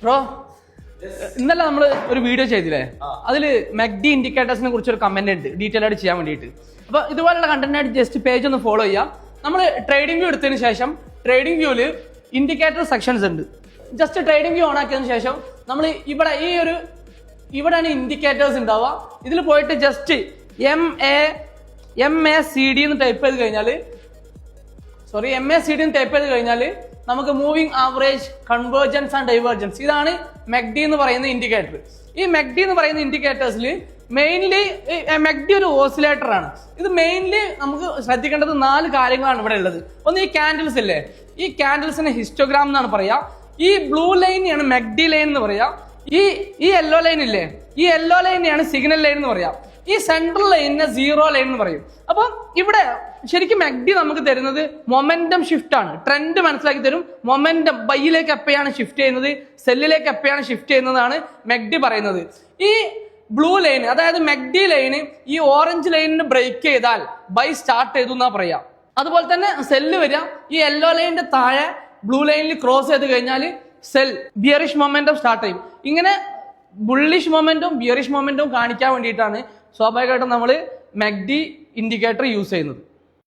Bro ഇന്നലെ നമ്മൾ ഒരു വീഡിയോ ചെയ്തില്ലേ, അതിൽ മെഗ്ഡി ഇൻഡിക്കേറ്റേഴ്സിനെ കുറിച്ച് ഒരു കമന്റ് ഉണ്ട് ഡീറ്റെയിൽ ആയിട്ട് ചെയ്യാൻ വേണ്ടിയിട്ട്. അപ്പൊ ഇതുപോലുള്ള കണ്ടന്റ് ആയിട്ട് ജസ്റ്റ് പേജ് ഒന്ന് ഫോളോ ചെയ്യാം. നമ്മൾ ട്രേഡിംഗ് വ്യൂ എടുത്തതിന് ശേഷം ട്രേഡിംഗ് വ്യൂവിൽ ഇൻഡിക്കേറ്റർ സെക്ഷൻസ് ഉണ്ട്. ജസ്റ്റ് ട്രേഡിംഗ് വ്യൂ ഓൺ ആക്കിയതിനു ശേഷം നമ്മൾ ഇവിടെയാണ് ഇൻഡിക്കേറ്റേഴ്സ് ഉണ്ടാവുക. ഇതിൽ പോയിട്ട് ജസ്റ്റ് MACD എന്ന് ടൈപ്പ് ചെയ്ത് കഴിഞ്ഞാൽ നമുക്ക് moving average, convergence and divergence, ഇതാണ് മെഗ്ഡി എന്ന് പറയുന്ന ഇൻഡിക്കേറ്റർ. ഈ മെഗ്ഡി എന്ന് പറയുന്ന ഇൻഡിക്കേറ്റേഴ്സിൽ മെയിൻലി മെഗ്ഡി ഒരു ഓസിലേറ്റർ ആണ്. ഇത് മെയിൻലി നമുക്ക് ശ്രദ്ധിക്കേണ്ടത് 4 കാര്യങ്ങളാണ് ഇവിടെ ഉള്ളത്. ഒന്ന്, ഈ ക്യാൻഡിൽസ് ഇല്ലേ, ഈ ക്യാൻഡിൽസിന് ഹിസ്റ്റോഗ്രാം എന്നാണ് പറയാ. ഈ ബ്ലൂ ലൈനെയാണ് മെഗ്ഡി ലൈൻ എന്ന് പറയാ. ഈ യെല്ലോ ലൈൻ ഇല്ലേ, ഈ യെല്ലോ ലൈനെയാണ് സിഗ്നൽ ലൈൻ എന്ന് പറയാം. ഈ സെൻട്രൽ ലൈനിനെ സീറോ ലൈൻ എന്ന് പറയും. അപ്പം ഇവിടെ ശരിക്കും മെഗ്ഡി നമുക്ക് തരുന്നത് മൊമെന്റം ഷിഫ്റ്റ് ആണ്. ട്രെൻഡ് മനസ്സിലാക്കി തരും. മൊമെന്റം ബൈയിലേക്ക് എപ്പോഴാണ് ഷിഫ്റ്റ് ചെയ്യുന്നത്, സെല്ലിലേക്ക് എപ്പോഴാണ് ഷിഫ്റ്റ് ചെയ്യുന്നതാണ് മെഗ്ഡി പറയുന്നത്. ഈ ബ്ലൂ ലൈൻ, അതായത് മെഗ്ഡി ലൈന് ഈ ഓറഞ്ച് ലൈനിന് ബ്രേക്ക് ചെയ്താൽ ബൈ സ്റ്റാർട്ട് ചെയ്തു എന്നാ പറയാം. അതുപോലെ തന്നെ സെല്ല് വരിക, ഈ യെല്ലോ ലൈനിന്റെ താഴെ ബ്ലൂ ലൈനിൽ ക്രോസ് ചെയ്ത് കഴിഞ്ഞാൽ സെൽ ബിയറിഷ് മൊമെന്റം സ്റ്റാർട്ട് ചെയ്യും. ഇങ്ങനെ ബുള്ളിഷ് മൊമെന്റും ബിയറിഷ് മൊമെന്റും കാണിക്കാൻ വേണ്ടിയിട്ടാണ് സ്വാഭാവികമായിട്ടും നമ്മൾ മെഗ്ഡി ഇൻഡിക്കേറ്റർ യൂസ് ചെയ്യുന്നത്.